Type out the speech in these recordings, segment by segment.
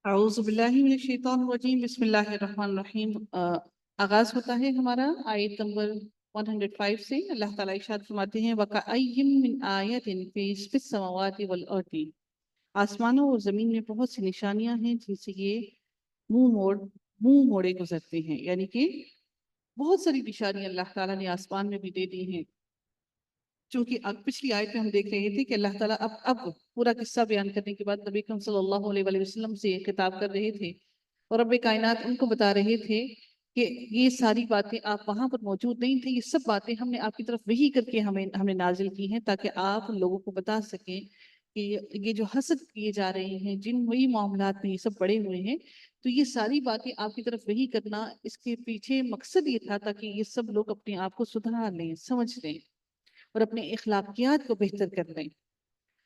اعوذ باللہ من الشیطان الرجیم بسم اللہ الرحمن الرحیم۔ آغاز ہوتا ہے ہمارا آیت نمبر 105 سے۔ اللہ تعالیٰ ارشاد فرماتے ہیں وَكَأَيٍّ مِّنْ آیَةٍ فِي السَّمَاوَاتِ وَالْأَرْضِ، آسمانوں اور زمین میں بہت سی نشانیاں ہیں جن سے یہ منہ موڑے گزرتے ہیں، یعنی کہ بہت ساری نشانیاں اللہ تعالیٰ نے آسمان میں بھی دے دی ہیں۔ چونکہ پچھلی آیت میں ہم دیکھ رہے تھے کہ اللہ تعالیٰ اب پورا قصہ بیان کرنے کے بعد نبی اکرم صلی اللہ علیہ وآلہ وسلم سے خطاب کر رہے تھے، اور رب کائنات ان کو بتا رہے تھے کہ یہ ساری باتیں آپ وہاں پر موجود نہیں تھے، یہ سب باتیں ہم نے آپ کی طرف وحی کر کے ہم نے نازل کی ہیں تاکہ آپ لوگوں کو بتا سکیں کہ یہ جو حسد کیے جا رہے ہیں، جن وہی معاملات میں یہ سب پڑے ہوئے ہیں، تو یہ ساری باتیں آپ کی طرف وحی کرنا، اس کے پیچھے مقصد یہ تھا تاکہ یہ سب لوگ اپنے آپ کو سدھار لیں، سمجھ لیں اور اپنے اخلاقیات کو بہتر کر لیں۔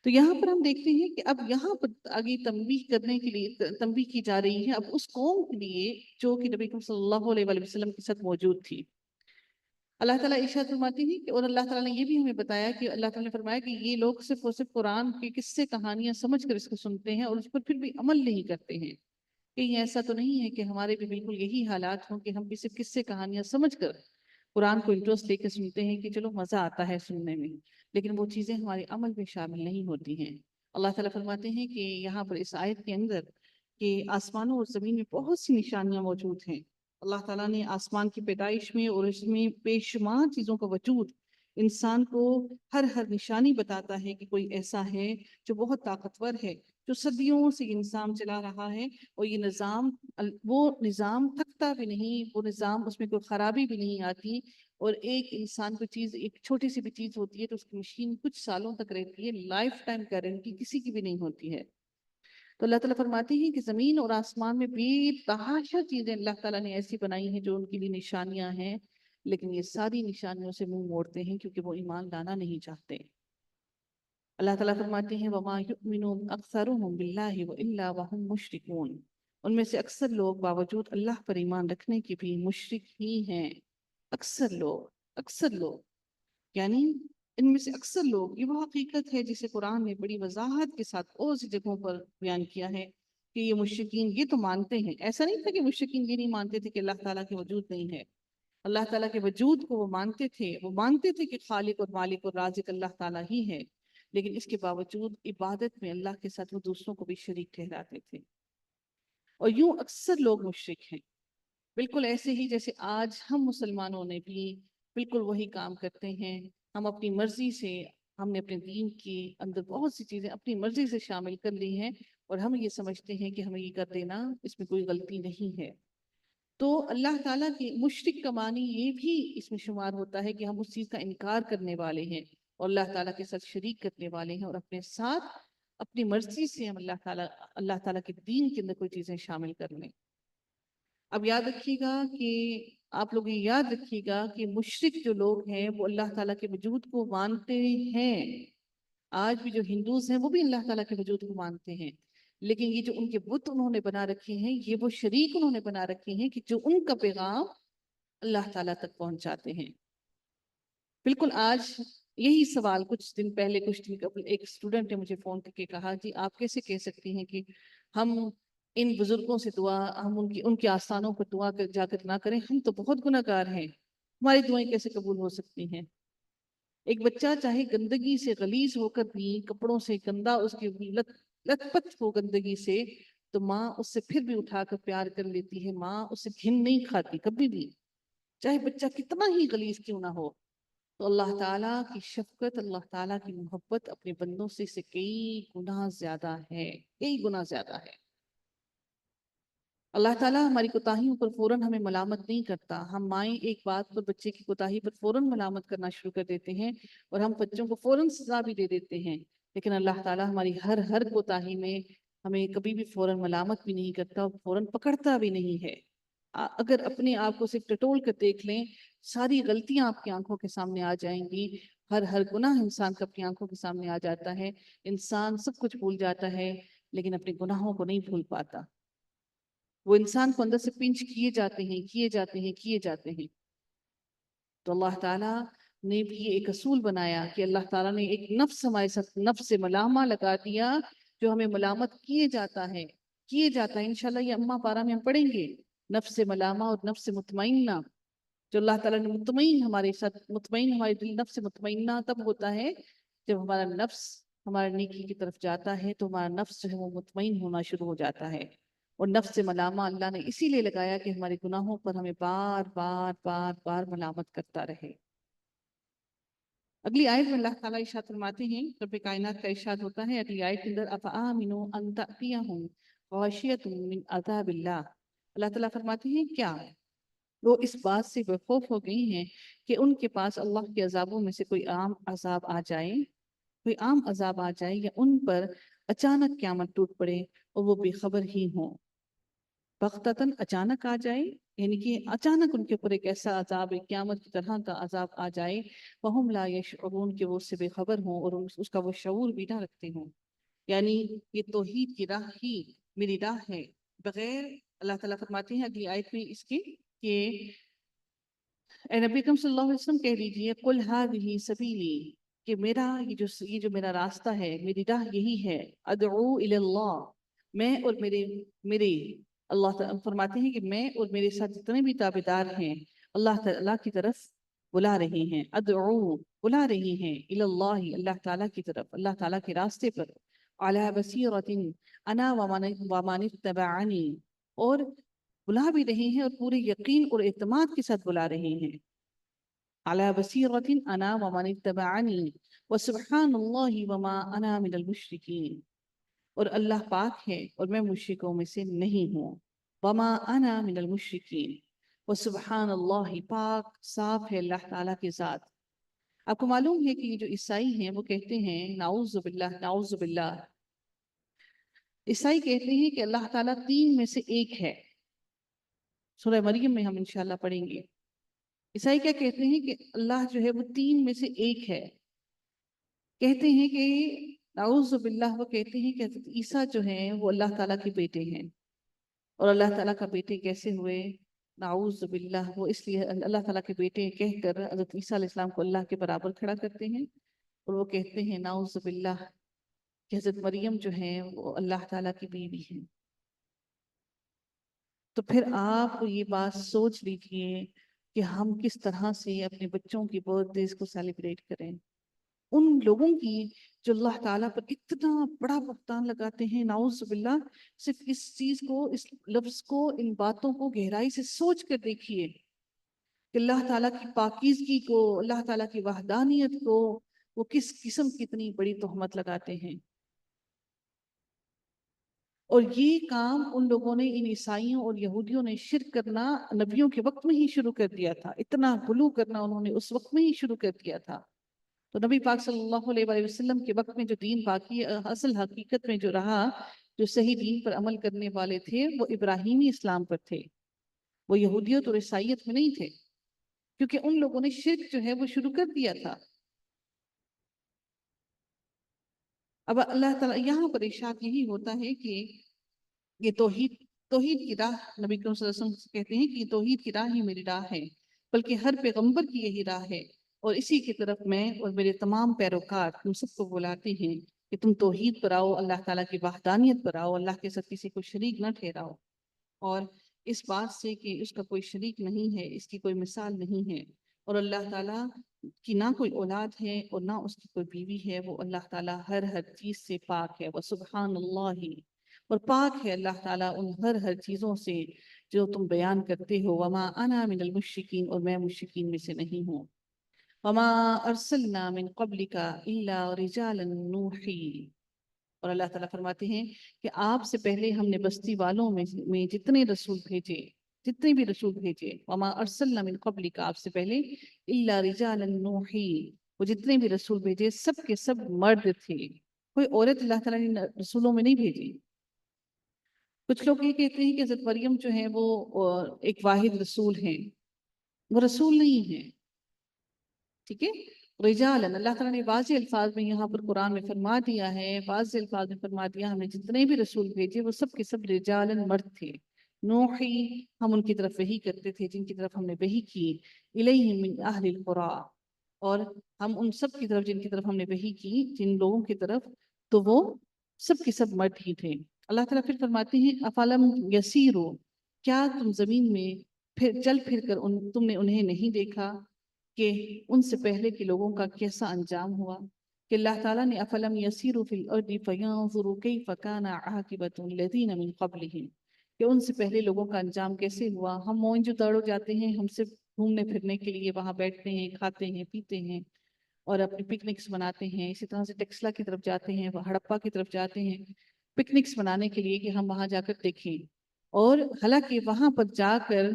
تو یہاں پر ہم دیکھتے ہیں کہ اب یہاں پر آگے تنبیہ کرنے کے لیے تنبیہ کی جا رہی ہے اب اس قوم کے لیے جو کہ نبی اکرم صلی اللہ علیہ وآلہ وسلم کے ساتھ موجود تھی۔ اللہ تعالیٰ ارشاد فرماتے ہیں کہ اور اللہ تعالیٰ نے یہ بھی ہمیں بتایا کہ اللہ تعالیٰ نے فرمایا کہ یہ لوگ صرف اور صرف قرآن کی قصے کہانیاں سمجھ کر اس کو سنتے ہیں اور اس پر پھر بھی عمل نہیں کرتے ہیں۔ کہیں ایسا تو نہیں ہے کہ ہمارے بھی بالکل یہی حالات ہوں کہ ہم بھی صرف قصے کہانیاں سمجھ کر قرآن کو انٹرسٹ لے کے سنتے ہیں کہ چلو مزہ آتا ہے سننے میں، لیکن وہ چیزیں ہمارے عمل میں شامل نہیں ہوتی ہیں۔ اللہ تعالیٰ فرماتے ہیں کہ یہاں پر اس آیت کے اندر کہ آسمانوں اور زمین میں بہت سی نشانیاں موجود ہیں۔ اللہ تعالیٰ نے آسمان کی پیدائش میں اور اس میں بے شمار چیزوں کا وجود انسان کو ہر نشانی بتاتا ہے کہ کوئی ایسا ہے جو بہت طاقتور ہے، جو صدیوں سے انسان چلا رہا ہے، اور یہ وہ نظام تھکتا بھی نہیں، وہ نظام اس میں کوئی خرابی بھی نہیں آتی، اور ایک انسان کو چیز ایک چھوٹی سی بھی چیز ہوتی ہے تو اس کی مشین کچھ سالوں تک رہتی ہے، لائف ٹائم گارنٹی کسی کی بھی نہیں ہوتی ہے۔ تو اللہ تعالیٰ فرماتے ہیں کہ زمین اور آسمان میں بے تحاشا چیزیں اللہ تعالیٰ نے ایسی بنائی ہیں جو ان کے لیے نشانیاں ہیں، لیکن یہ ساری نشانیوں سے منہ موڑتے ہیں کیونکہ وہ ایمان لانا نہیں چاہتے۔ اللہ تعالیٰ فرماتے ہیں وَمَا يُؤْمِنُ أَكْثَرُهُمْ بِاللَّهِ وَإِلَّا وَهُمْ مُشْرِكُونَ، ان میں سے اکثر لوگ باوجود اللہ پر ایمان رکھنے کے بھی مشرک ہی ہیں۔ اکثر لوگ یعنی ان میں سے اکثر لوگ، یہ وہ حقیقت ہے جسے قرآن نے بڑی وضاحت کے ساتھ اور سی جگہوں پر بیان کیا ہے کہ یہ مشرکین یہ تو مانتے ہیں، ایسا نہیں تھا کہ مشرکین یہ نہیں مانتے تھے کہ اللہ تعالیٰ کے وجود نہیں ہے، اللہ تعالیٰ کے وجود کو وہ مانتے تھے کہ خالق اور مالک اور رازق اللہ تعالیٰ ہی ہے، لیکن اس کے باوجود عبادت میں اللہ کے ساتھ وہ دوسروں کو بھی شریک ٹھہراتے تھے۔ اور یوں اکثر لوگ مشرک ہیں، بالکل ایسے ہی جیسے آج ہم مسلمانوں نے بھی بالکل وہی کام کرتے ہیں۔ ہم اپنی مرضی سے ہم نے اپنے دین کے اندر بہت سی چیزیں اپنی مرضی سے شامل کر لی ہیں، اور ہم یہ سمجھتے ہیں کہ ہمیں یہ کر دینا اس میں کوئی غلطی نہیں ہے۔ تو اللہ تعالیٰ کی مشرک کا معنی یہ بھی اس میں شمار ہوتا ہے کہ ہم اس چیز کا انکار کرنے والے ہیں اور اللہ تعالیٰ کے ساتھ شریک کرنے والے ہیں، اور اپنے ساتھ اپنی مرضی سے ہم اللہ تعالیٰ کے دین کے اندر کوئی چیزیں شامل کر لیں۔ اب یاد رکھیے گا کہ آپ لوگ یہ یاد رکھیے گا کہ مشرک جو لوگ ہیں وہ اللہ تعالیٰ کے وجود کو مانتے ہیں۔ آج بھی جو ہندوز ہیں وہ بھی اللہ تعالیٰ کے وجود کو مانتے ہیں، لیکن یہ جو ان کے بت انہوں نے بنا رکھے ہیں، یہ وہ شریک انہوں نے بنا رکھے ہیں کہ جو ان کا پیغام اللہ تعالیٰ تک پہنچاتے ہیں۔ بالکل آج یہی سوال کچھ دن قبل ایک اسٹوڈنٹ نے مجھے فون کر کے کہا جی آپ کیسے کہہ سکتی ہیں کہ ہم ان بزرگوں سے دعا، ہم ان کے آستانوں پر دعا جا کر نہ کریں، ہم تو بہت گناہ گار ہیں، ہماری دعائیں کیسے قبول ہو سکتی ہیں؟ ایک بچہ چاہے گندگی سے غلیظ ہو کر بھی، کپڑوں سے گندا اس کی لت پت ہو گندگی سے، تو ماں اس سے پھر بھی اٹھا کر پیار کر لیتی ہے، ماں اس سے گھن نہیں کھاتی کبھی بھی، چاہے بچہ کتنا ہی غلیظ کیوں نہ ہو۔ تو اللہ تعالیٰ کی شفقت، اللہ تعالیٰ کی محبت اپنے بندوں سے کئی گنا زیادہ ہے، کئی گنا زیادہ ہے۔ اللہ تعالیٰ ہماری کوتاہیوں پر فوراً ہمیں ملامت نہیں کرتا۔ ہم مائیں ایک بات پر بچے کی کوتاہی پر فوراً ملامت کرنا شروع کر دیتے ہیں اور ہم بچوں کو فوراً سزا بھی دے دیتے ہیں، لیکن اللہ تعالیٰ ہماری ہر کوتاہی میں ہمیں کبھی بھی فوراً ملامت بھی نہیں کرتا اور فوراً پکڑتا بھی نہیں ہے۔ اگر اپنے آپ کو صرف ٹٹول کر دیکھ لیں، ساری غلطیاں آپ کی آنکھوں کے سامنے آ جائیں گی، ہر گناہ انسان کا اپنی آنکھوں کے سامنے آ جاتا ہے، انسان سب کچھ بھول جاتا ہے لیکن اپنے گناہوں کو نہیں بھول پاتا۔ وہ انسان کو اندر سے پنچ کیے جاتے ہیں۔ تو اللہ تعالیٰ نے بھی ایک اصول بنایا کہ اللہ تعالیٰ نے ایک نفس ہمارے ساتھ، نفس سے ملامہ لگا دیا، جو ہمیں ملامت کیے جاتا ہے، کیے جاتا ہے. انشاءاللہ یہ اماں پارہ میں ہم پڑھیں گے. نفس ملامہ اور نفس مطمئنہ، جو اللہ تعالیٰ نے مطمئن ہمارے ساتھ، مطمئن ہمارے دل، نفس مطمئنہ تب ہوتا ہے جب ہمارا نفس ہمارا نیکی کی طرف جاتا ہے تو ہمارا نفس جو ہے وہ مطمئن ہونا شروع ہو جاتا ہے. اور نفس ملامہ اللہ نے اسی لیے لگایا کہ ہمارے گناہوں پر ہمیں بار بار بار بار ملامت کرتا رہے. اگلی آیت میں اللہ تعالیٰ ارشاد فرماتے ہیں، رب کائنات کا ارشاد ہوتا ہے اگلی آیت کے اندر، افآمنوا ان تأتیہم غاشیۃ من عذاب اللہ. اللہ تعالیٰ فرماتے ہیں کیا وہ اس بات سے بے خوف ہو گئی ہیں کہ ان کے پاس اللہ کے عذابوں میں سے کوئی عام عذاب آ جائے، کوئی عام عذاب آ جائے، یا ان پر اچانک قیامت ٹوٹ پڑے اور وہ بے خبر ہی ہوں. بغتتاً اچانک آ جائے، یعنی کہ اچانک ان کے اوپر ایک ایسا عذاب، ایک قیامت کی طرح کا عذاب آ جائے، وَهُمْ لَا يَشْعُرُونَ کہ وہ اس سے بے خبر ہوں اور اس کا وہ شعور بھی نہ رکھتے ہوں. یعنی یہ توحید کی راہ ہی میری راہ ہے. بغیر، اللہ تعالیٰ فرماتے ہیں اگلی آیت میں اس کی کہ اے نبی اکرم صلی اللہ علیہ وسلم کہہ دیجئے قُلْ هَذِهِ سَبِيلِي، کہ میرا یہ جو میرا راستہ ہے، میری راہ یہی ہے. ادعو الی اللہ، میں اور میرے اللہ تعالیٰ فرماتے ہیں کہ میں اور میرے ساتھ جتنے بھی تابعدار ہیں اللہ تعالیٰ کی طرف بلا رہے ہیں. ادعو، بلا رہے ہیں، الی اللہ، اللہ تعالیٰ کی طرف، اللہ تعالیٰ کے راستے پر. علی بصیرۃ انا ومن اتبعنی، اور بلا بھی رہے ہیں اور پورے یقین اور اعتماد کے ساتھ بلا رہے ہیں. علی بصیرۃ انا ومن اتبعنی وسبحان اللہ وما انا من المشرکین، اور اللہ پاک ہے اور میں مشرکوں میں سے نہیں ہوں. وما انا من المشرکین وسبحان اللہ، پاک صاف ہے اللہ تعالیٰ کے ذات. آپ کو معلوم ہے کہ یہ جو عیسائی ہیں وہ کہتے ہیں نعوذ باللہ، نعوذ باللہ. عیسائی کہتے ہیں کہ اللہ تعالیٰ تین میں سے ایک ہے. سورہ مریم میں ہم انشاءاللہ پڑھیں گے. عیسائی کیا کہتے ہیں کہ اللہ جو ہے وہ تین میں سے ایک ہے. کہتے ہیں کہ نعوذ باللہ، وہ کہتے ہیں کہ حضرت عیسیٰ جو ہیں وہ اللہ تعالیٰ کے بیٹے ہیں. اور اللہ تعالیٰ کا بیٹے کیسے ہوئے؟ نعوذ باللہ، وہ اس لیے اللہ تعالیٰ کے بیٹے کہہ کر حضرت عیسیٰ علیہ السلام کو اللہ کے برابر کھڑا کرتے ہیں. اور وہ کہتے ہیں نعوذ باللہ کہ حضرت مریم جو ہیں وہ اللہ تعالیٰ کی بیوی ہیں. تو پھر آپ یہ بات سوچ لیجئے کہ ہم کس طرح سے اپنے بچوں کی برتھ ڈیز کو سیلیبریٹ کریں. ان لوگوں کی جو اللہ تعالیٰ پر اتنا بڑا بہتان لگاتے ہیں، نعوذ باللہ. صرف اس چیز کو، اس لفظ کو، ان باتوں کو گہرائی سے سوچ کر دیکھیے کہ اللہ تعالیٰ کی پاکیزگی کو، اللہ تعالیٰ کی وحدانیت کو وہ کس قسم کی اتنی بڑی تہمت لگاتے ہیں. اور یہ کام ان لوگوں نے، ان عیسائیوں اور یہودیوں نے شرک کرنا نبیوں کے وقت میں ہی شروع کر دیا تھا. اتنا غلو کرنا انہوں نے اس وقت میں ہی شروع کر دیا تھا. تو نبی پاک صلی اللہ علیہ وآلہ وسلم کے وقت میں جو دین باقی اصل حقیقت میں جو رہا، جو صحیح دین پر عمل کرنے والے تھے وہ ابراہیمی اسلام پر تھے، وہ یہودیت اور عیسائیت میں نہیں تھے، کیونکہ ان لوگوں نے شرک جو ہے وہ شروع کر دیا تھا. اب اللہ تعالیٰ یہاں پر ارشاد یہی ہوتا ہے کہ یہ توحید کی راہ، نبی کریم صلی اللہ علیہ وسلم کہتے ہیں کہ یہ توحید کی راہ ہی میری راہ ہے، بلکہ ہر پیغمبر کی یہی راہ ہے. اور اسی کی طرف میں اور میرے تمام پیروکار تم سب کو بلاتے ہیں کہ تم توحید پر آؤ، اللہ تعالیٰ کی وحدانیت پر آؤ، اللہ کے ساتھ کسی کو شریک نہ ٹھہراؤ. اور اس بات سے کہ اس کا کوئی شریک نہیں ہے، اس کی کوئی مثال نہیں ہے، اور اللہ تعالیٰ کی نہ کوئی اولاد ہے اور نہ اس کی کوئی بیوی ہے. وہ اللہ تعالیٰ ہر چیز سے پاک ہے. وسبحان اللہ، اور پاک ہے اللہ تعالیٰ ان ہر چیزوں سے جو تم بیان کرتے ہو. وما انا من المشرکین، اور میں مشرکین میں سے نہیں ہوں. وما ارسلنا من قبلک الا رجالا نوحی، اور اللہ تعالیٰ فرماتے ہیں کہ آپ سے پہلے ہم نے بستی والوں میں جتنے رسول بھیجے، جتنے بھی رسول بھیجے، وما ارسلنا من قبلک، آپ سے پہلے، الا رجالا نوحی، وہ جتنے بھی رسول بھیجے سب کے سب مرد تھے. کوئی عورت اللہ تعالیٰ نے رسولوں میں نہیں بھیجی. کچھ لوگ یہ کہتے ہیں کہ حضرت مریم جو ہے وہ ایک واحد رسول ہیں. وہ رسول نہیں ہیں، ٹھیک ہے. رجالن، اللہ تعالیٰ نے واضح الفاظ میں یہاں پر قرآن میں فرما دیا ہے، واضح الفاظ میں فرما دیا ہم نے جتنے بھی رسول بھیجے وہ سب کے سب رجالن، مرد تھے. نوحی، ہم ان کی طرف وحی کرتے تھے، جن کی طرف ہم نے وحی کی. الیہم من اہل القرى، اور ہم ان سب کی طرف جن کی طرف ہم نے وحی کی، جن لوگوں کی طرف، تو وہ سب کے سب مرد ہی تھے. اللہ تعالیٰ پھر فرماتے ہیں افلم یسیرو، کیا تم زمین میں پھر چل پھر کر تم نے انہیں نہیں دیکھا کہ ان سے پہلے کے لوگوں کا کیسا انجام ہوا، کہ اللہ تعالیٰ نے افلم یسیرو فی الارض فینظروا کیف کان عاقبۃ الذین من قبلہم، کہ ان سے پہلے لوگوں کا انجام کیسے ہوا۔ ہم موئن جو دڑو جاتے ہیں، ہم صرف گھومنے پھرنے کے لیے وہاں بیٹھتے ہیں، کھاتے ہیں، پیتے ہیں اور اپنی پکنکس مناتے ہیں۔ اسی طرح سے ٹیکسلا کی طرف جاتے ہیں، ہڑپا کی طرف جاتے ہیں پکنکس منانے کے لیے کہ ہم وہاں جا کر دیکھیں، اور حالانکہ وہاں پر جا کر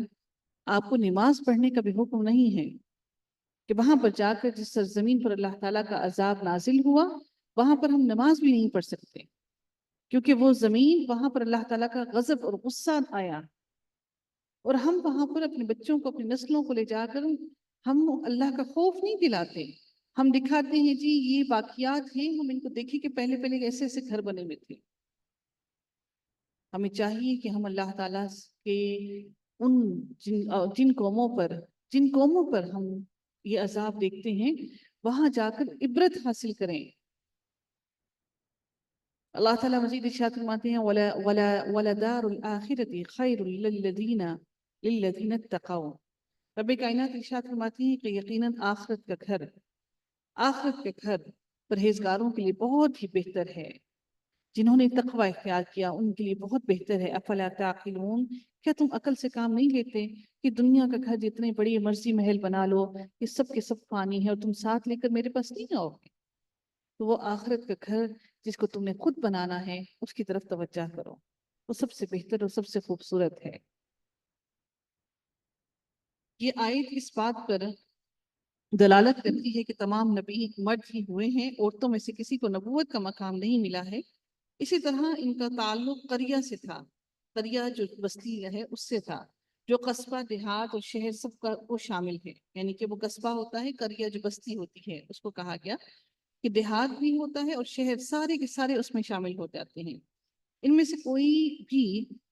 آپ کو نماز پڑھنے کا بھی حکم نہیں ہے، کہ وہاں پر جا کر جس سرزمین پر اللہ تعالیٰ کا عذاب نازل ہوا وہاں پر ہم نماز بھی نہیں پڑھ سکتے، کیونکہ وہ زمین وہاں پر اللہ تعالیٰ کا غضب اور غصہ آیا، اور ہم وہاں پر اپنے بچوں کو، اپنی نسلوں کو لے جا کر ہم اللہ کا خوف نہیں دلاتے، ہم دکھاتے ہیں جی یہ باقیات ہیں، ہم ان کو دیکھیں کہ پہلے پہلے ایسے ایسے گھر بنے ہوئے تھے۔ ہمیں چاہیے کہ ہم اللہ تعالیٰ کے ان جن قوموں پر ہم یہ عذاب دیکھتے ہیں وہاں جا کر عبرت حاصل کریں۔ اللہ تعالیٰ مزید ارشاد فرماتے ہیں وَلَدَارُ الْآخِرَةِ خَيْرٌ لِلَّذِينَ اتَّقَوْا، رب کائنات ارشاد فرماتے ہیں کہ یقیناً آخرت کا گھر پرہیزگاروں کے لیے بہت ہی بہتر ہے، جنہوں نے تقوی اختیار کیا ان کے لیے بہت بہتر ہے۔ افلا تعقلون، کیا تم عقل سے کام نہیں لیتے کہ دنیا کا گھر جتنے بڑی مرضی محل بنا لو یہ سب کے سب فانی ہے اور تم ساتھ لے کر میرے پاس نہیں آؤ گے، تو وہ آخرت کا گھر جس کو تم نے خود بنانا ہے اس کی طرف توجہ کرو، وہ سب سے بہتر اور سب سے خوبصورت ہے۔ یہ آیت اس بات پر دلالت کرتی ہے کہ تمام نبی مرد ہی ہوئے ہیں، عورتوں میں سے کسی کو نبوت کا مقام نہیں ملا ہے۔ اسی طرح ان کا تعلق قریہ سے تھا، قریہ جو بستی ہے اس سے تھا، جو قصبہ، دیہات اور شہر سب کا وہ شامل ہے، یعنی کہ وہ قصبہ ہوتا ہے، قریہ جو بستی ہوتی ہے اس کو کہا گیا، کہ دیہات بھی ہوتا ہے اور شہر سارے کے سارے اس میں شامل ہو جاتے ہیں۔ ان میں سے کوئی بھی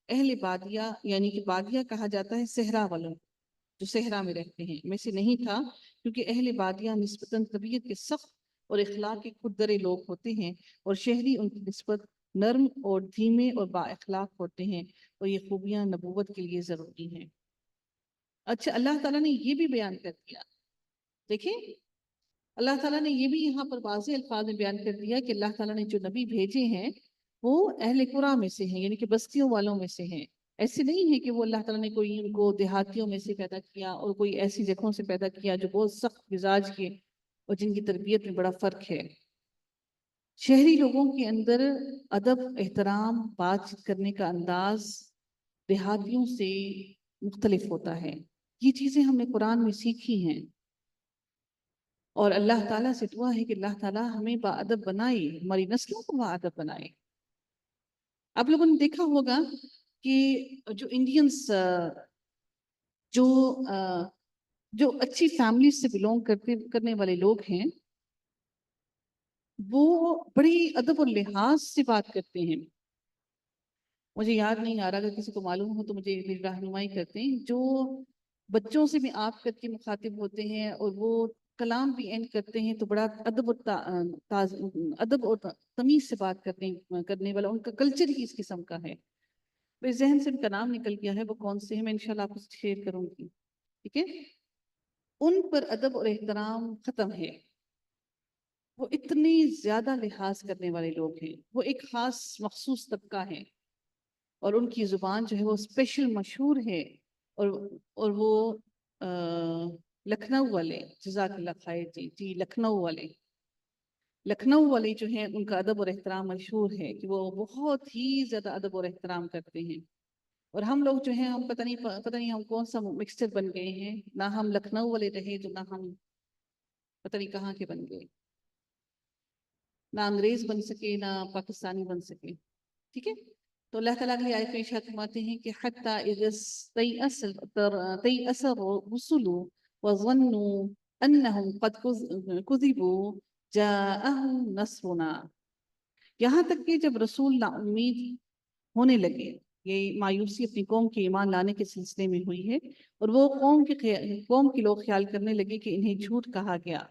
اہل بادیہ، یعنی کہ بادیہ کہا جاتا ہے صحرا والوں، جو صحرا میں رہتے ہیں، میں سے نہیں تھا، کیونکہ اہل بادیہ نسبتاً طبیعت کے سخت اور اخلاق کے خود درے لوگ ہوتے ہیں، اور شہری ان کی نسبت نرم اور دھیمے اور با اخلاق ہوتے ہیں، اور یہ خوبیاں نبوت کے لیے ضروری ہیں۔ اچھا، اللہ تعالیٰ نے یہ بھی بیان کر دیا، دیکھیں اللہ تعالیٰ نے یہ بھی یہاں پر واضح الفاظ میں بیان کر دیا کہ اللہ تعالیٰ نے جو نبی بھیجے ہیں وہ اہل قرآن میں سے ہیں، یعنی کہ بستیوں والوں میں سے ہیں۔ ایسے نہیں ہے کہ وہ اللہ تعالیٰ نے کوئی ان کو دیہاتیوں میں سے پیدا کیا اور کوئی ایسی جگہوں سے پیدا کیا جو بہت سخت مزاج کے اور جن کی تربیت میں بڑا فرق ہے۔ شہری لوگوں کے اندر ادب، احترام، بات چیت کرنے کا انداز دیہاتیوں سے مختلف ہوتا ہے، یہ چیزیں ہم نے قرآن میں سیکھی ہیں، اور اللہ تعالیٰ سے دعا ہے کہ اللہ تعالیٰ ہمیں باادب بنائے، ہماری نسلوں کو باادب بنائے۔ آپ لوگوں نے دیکھا ہوگا کہ جو انڈینز جو جو اچھی فیملی سے بلونگ کرنے والے لوگ ہیں وہ بڑی ادب اور لحاظ سے بات کرتے ہیں۔ مجھے یاد نہیں آ رہا، اگر کسی کو معلوم ہو تو مجھے رہنمائی کرتے ہیں۔ جو بچوں سے بھی آپ کر کے مخاطب ہوتے ہیں اور وہ کلام بھی اینڈ کرتے ہیں تو بڑا ادب اور تمیز سے بات کرنے والا ان کا کلچر ہی اس قسم کا ہے۔ میرے ذہن سے ان کا نام نکل گیا ہے، وہ کون سے ہیں، میں انشاءاللہ آپ کو شیئر کروں گی، ٹھیک ہے۔ ان پر ادب اور احترام ختم ہے، وہ اتنی زیادہ لحاظ کرنے والے لوگ ہیں، وہ ایک خاص مخصوص طبقہ ہے، اور ان کی زبان جو ہے وہ اسپیشل مشہور ہے، اور وہ لکھنؤ والے، جزاک اللہ خیر، جی لکھنؤ والے جو ہیں ان کا ادب اور احترام مشہور ہے کہ وہ بہت ہی زیادہ ادب اور احترام کرتے ہیں، اور ہم لوگ جو ہیں ہم پتہ نہیں ہم کون سا مکسچر بن گئے ہیں، نہ ہم لکھنؤ والے رہے تو نہ ہم پتہ نہیں کہاں کے بن گئے، نہ انگریز بن سکے نہ پاکستانی بن سکے، ٹھیک ہے۔ تو اللہ تعالیٰ کی آیت میں ارشاد فرماتے ہیں کہ حتیٰ اذا استيأس الرسل وظنوا انهم قد كذبوا جاءهم نصرنا، یہاں تک کہ جب رسول نا امید ہونے لگے، یہ مایوسی اپنی قوم کے ایمان لانے کے سلسلے میں ہوئی ہے، اور وہ قوم کے لوگ خیال کرنے لگے کہ انہیں جھوٹ کہا گیا،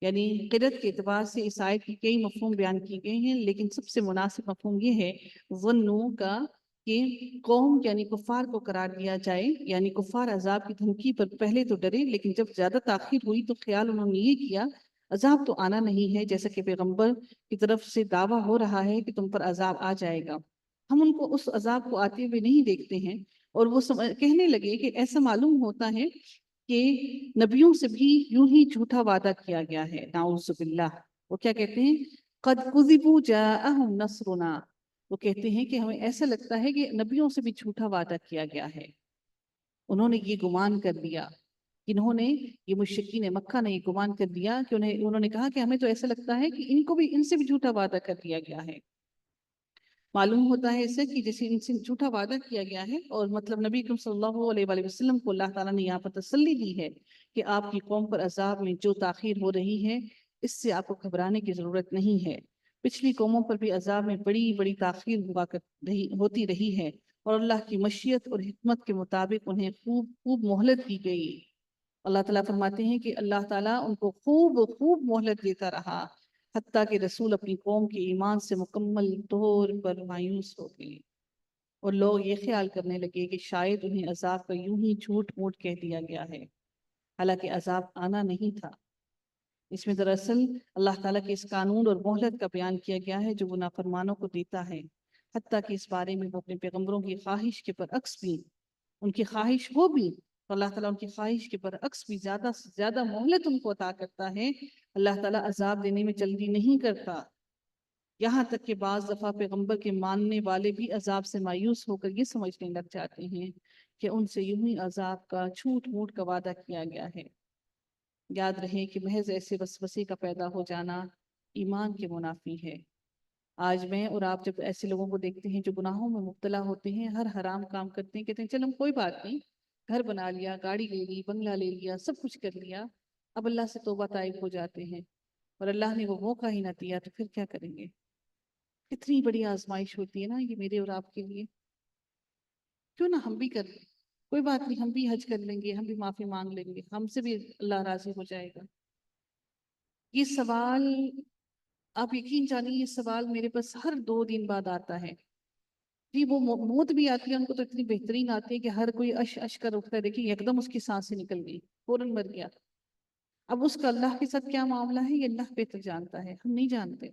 یعنی قرت کے اعتبار سے اس آیت کی کئی مفہوم بیان کیے گئے ہیں، لیکن سب سے مناسب مفہوم یہ ہے ظنوا کا کہ قوم یعنی کفار کو قرار دیا جائے، یعنی کفار عذاب کی دھمکی پر پہلے تو ڈرے، لیکن جب زیادہ تاخیر ہوئی تو خیال انہوں نے یہ کیا عذاب تو آنا نہیں ہے، جیسا کہ پیغمبر کی طرف سے دعویٰ ہو رہا ہے کہ تم پر عذاب آ جائے گا، ہم ان کو اس عذاب کو آتے ہوئے نہیں دیکھتے ہیں۔ اور وہ کہنے لگے کہ ایسا معلوم ہوتا ہے کہ نبیوں سے بھی یوں ہی جھوٹا وعدہ کیا گیا ہے، نعوذ باللہ۔ وہ کیا کہتے ہیں؟ قد کذبوا جاءہم نصرنا، وہ کہتے ہیں کہ ہمیں ایسا لگتا ہے کہ نبیوں سے بھی جھوٹا وعدہ کیا گیا ہے۔ انہوں نے یہ گمان کر لیا، یہ مشرکین مکہ نے یہ گمان کر دیا کہ انہوں نے کہا کہ ہمیں تو ایسا لگتا ہے کہ ان سے بھی جھوٹا وعدہ کر دیا گیا ہے۔ معلوم ہوتا ہے اس سے کہ جیسے ان سے جھوٹا وعدہ کیا گیا ہے، اور مطلب نبی اکرم صلی اللہ علیہ وآلہ وسلم کو اللہ تعالیٰ نے یہاں پر تسلی دی ہے کہ آپ کی قوم پر عذاب میں جو تاخیر ہو رہی ہے اس سے آپ کو گھبرانے کی ضرورت نہیں ہے۔ پچھلی قوموں پر بھی عذاب میں بڑی بڑی تاخیر ہوتی رہی ہے، اور اللہ کی مشیت اور حکمت کے مطابق انہیں خوب خوب مہلت دی گئی۔ اللہ تعالیٰ فرماتے ہیں کہ اللہ تعالیٰ ان کو خوب خوب مہلت دیتا رہا، حتیٰ کہ رسول اپنی قوم کے ایمان سے مکمل طور پر مایوس ہو گئے، اور لوگ یہ خیال کرنے لگے کہ شاید انہیں عذاب کا یوں ہی جھوٹ موٹ کہہ دیا گیا ہے، حالانکہ عذاب آنا نہیں تھا۔ اس میں دراصل اللہ تعالیٰ کے اس قانون اور مہلت کا بیان کیا گیا ہے جو وہ نافرمانوں کو دیتا ہے، حتیٰ کہ اس بارے میں وہ اپنے پیغمبروں کی خواہش کے برعکس بھی، ان کی خواہش وہ بھی، تو اللہ تعالیٰ ان کی خواہش کے برعکس بھی زیادہ سے زیادہ مہلت ان کو عطا کرتا ہے۔ اللہ تعالیٰ عذاب دینے میں جلدی نہیں کرتا، یہاں تک کہ بعض دفعہ پیغمبر کے ماننے والے بھی عذاب سے مایوس ہو کر یہ سمجھنے لگ جاتے ہیں کہ ان سے یوں ہی عذاب کا جھوٹ موٹ کا وعدہ کیا گیا ہے۔ یاد رہے کہ محض ایسے وسوسے کا پیدا ہو جانا ایمان کے منافی ہے۔ آج میں اور آپ جب ایسے لوگوں کو دیکھتے ہیں جو گناہوں میں مبتلا ہوتے ہیں، ہر حرام کام کرتے ہیں، کہتے ہیں چلو کوئی بات نہیں، گھر بنا لیا، گاڑی لے لی، بنگلہ لے لیا، سب کچھ کر لیا، اب اللہ سے توبہ طائب ہو جاتے ہیں، اور اللہ نے وہ موقع ہی نہ دیا تو پھر کیا کریں گے؟ کتنی بڑی آزمائش ہوتی ہے نا یہ میرے اور آپ کے لیے۔ کیوں نہ ہم بھی کر لیں، کوئی بات نہیں، ہم بھی حج کر لیں گے، ہم بھی معافی مانگ لیں گے، ہم سے بھی اللہ راضی ہو جائے گا۔ یہ سوال آپ یقین جانیے، یہ سوال میرے پاس ہر 2 دن بعد آتا ہے۔ جی وہ موت بھی آتی ہے ان کو تو اتنی بہترین آتی ہے کہ ہر کوئی اش کر اٹھتا ہے، دیکھیں ایک دم اس کی سانسیں نکل گئی، فوراً مر گیا۔ اب اس کا اللہ کے ساتھ کیا معاملہ ہے یہ اللہ بہتر جانتا ہے، ہم نہیں جانتے۔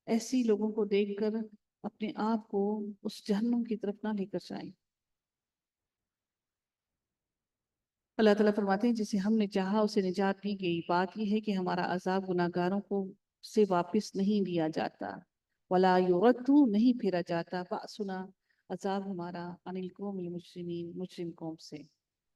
ایسی لوگوں کو دیکھ کر اپنے آپ کو اس جہنم کی طرف نہ لے کر جائیں۔ اللہ تعالیٰ فرماتے ہیں جسے ہم نے چاہا اسے نجات دی گئی، بات یہ ہے کہ ہمارا عذاب گناہگاروں کو سے واپس نہیں لیا جاتا، ولا یرد نہیں پھیرا جاتا، بأسنا عذاب ہمارا عن القوم المجرمین مجرم قوم سے۔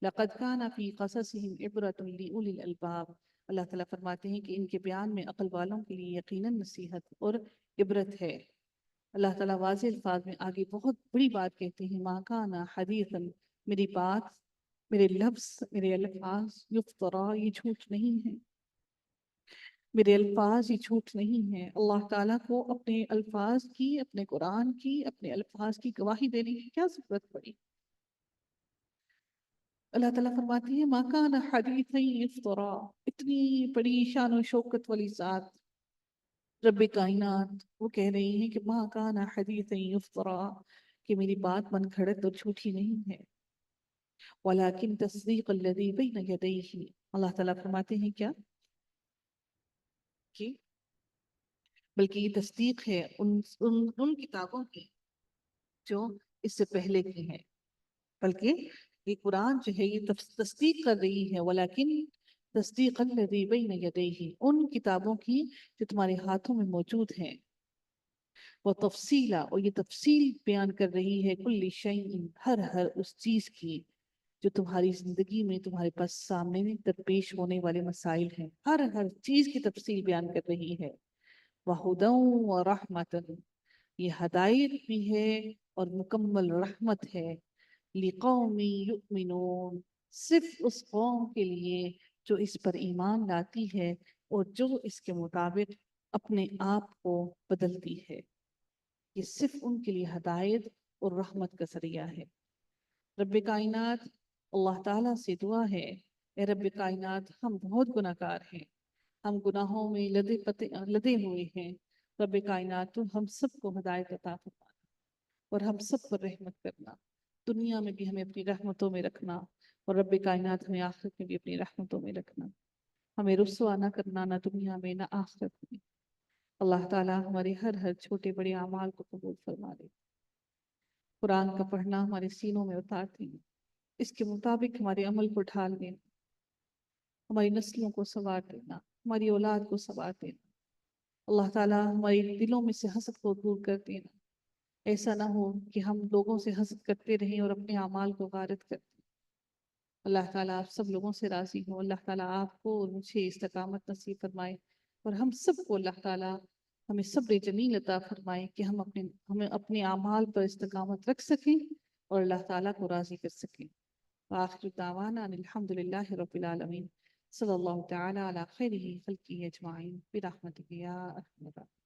لقد كان في قصصهم عبرة لأولي الألباب، اللہ تعالیٰ فرماتے ہیں کہ ان کے بیان میں عقل والوں کے لیے یقیناً نصیحت اور عبرت ہے۔ اللہ تعالیٰ واضح الفاظ میں آگے بہت بڑی بات کہتے ہیں، ما كان حدیثا، میری بات، میرے لفظ، میرے الفاظ، یفترا یہ جھوٹ نہیں ہے، میرے الفاظ یہ جھوٹ نہیں ہے۔ اللہ تعالیٰ کو اپنے الفاظ کی، اپنے قرآن کی، اپنے الفاظ کی گواہی دینے کی کیا ضرورت پڑی؟ اللہ تعالیٰ فرماتی ہے ما کان حدیثا یفترا، اتنی بڑی شان و شوکت والی ذات رب کائنات وہ کہہ رہی ہیں کہ ما کان حدیثا یفترا، کہ میری بات من گھڑت اور جھوٹی نہیں ہے، ولیکن تصدیق الذی بین یدیہ، اللہ تعالیٰ فرماتے ہیں کیا کہ بلکہ یہ تصدیق ہے ان کتابوں کی جو اس سے پہلے کی ہیں، بلکہ یہ قرآن جو ہے یہ تصدیق کر رہی ہے، ولیکن تصدیق الذی بین یدیہ، ان کتابوں کی جو تمہارے ہاتھوں میں موجود ہیں، وہ تفصیلا، اور یہ تفصیل بیان کر رہی ہے کل شیء، ہر اس چیز کی جو تمہاری زندگی میں تمہارے پاس سامنے میں درپیش ہونے والے مسائل ہیں، ہر چیز کی تفصیل بیان کر رہی ہے۔ وَهُدًى وَرَحْمَةً، یہ ہدایت بھی ہے اور مکمل رحمت ہے، لِقَوْمٍ يُؤْمِنُونَ، صرف اس قوم کے لیے جو اس پر ایمان لاتی ہے اور جو اس کے مطابق اپنے آپ کو بدلتی ہے، یہ صرف ان کے لیے ہدایت اور رحمت کا ذریعہ ہے۔ رب کائنات اللہ تعالیٰ سے دعا ہے، اے رب کائنات ہم بہت گناہگار ہیں، ہم گناہوں میں لدے ہوئے ہیں. رب کائنات تو ہم سب کو ہدایت عطا فرما اور ہم سب پر رحمت کرنا. دنیا میں بھی ہمیں اپنی رحمتوں میں رکھنا اور رب کائنات ہمیں آخرت میں بھی اپنی رحمتوں میں رکھنا. ہمیں رسوا نہ کرنا، نہ دنیا میں نہ آخرت میں. اللہ تعالیٰ ہمارے ہر چھوٹے بڑے اعمال کو قبول فرما لے. قرآن کا پڑھنا ہمارے سینوں میں اتار دیں، اس کے مطابق ہمارے عمل کو ڈھال دینا، ہماری نسلوں کو سنوار دینا، ہماری اولاد کو سنوار دینا. اللہ تعالیٰ ہمارے دلوں میں سے حسد کو دور کر دینا. ایسا نہ ہو کہ ہم لوگوں سے حسد کرتے رہیں اور اپنے اعمال کو غارت کرتے. اللہ تعالیٰ آپ سب لوگوں سے راضی ہو. اللہ تعالیٰ آپ کو اور مجھے استقامت نصیب فرمائے اور ہم سب کو اللہ تعالیٰ ہمیں صبر جمیل عطا فرمائے کہ ہمیں اپنے اعمال پر استقامت رکھ سکیں اور اللہ تعالیٰ کو راضی کر سکیں. وآخر دعوانا ان الحمد للہ رب العالمین. صلی اللہ تعالیٰ علی خیرہ خلقہ اجمعین برحمتک یا ارحم الراحمین.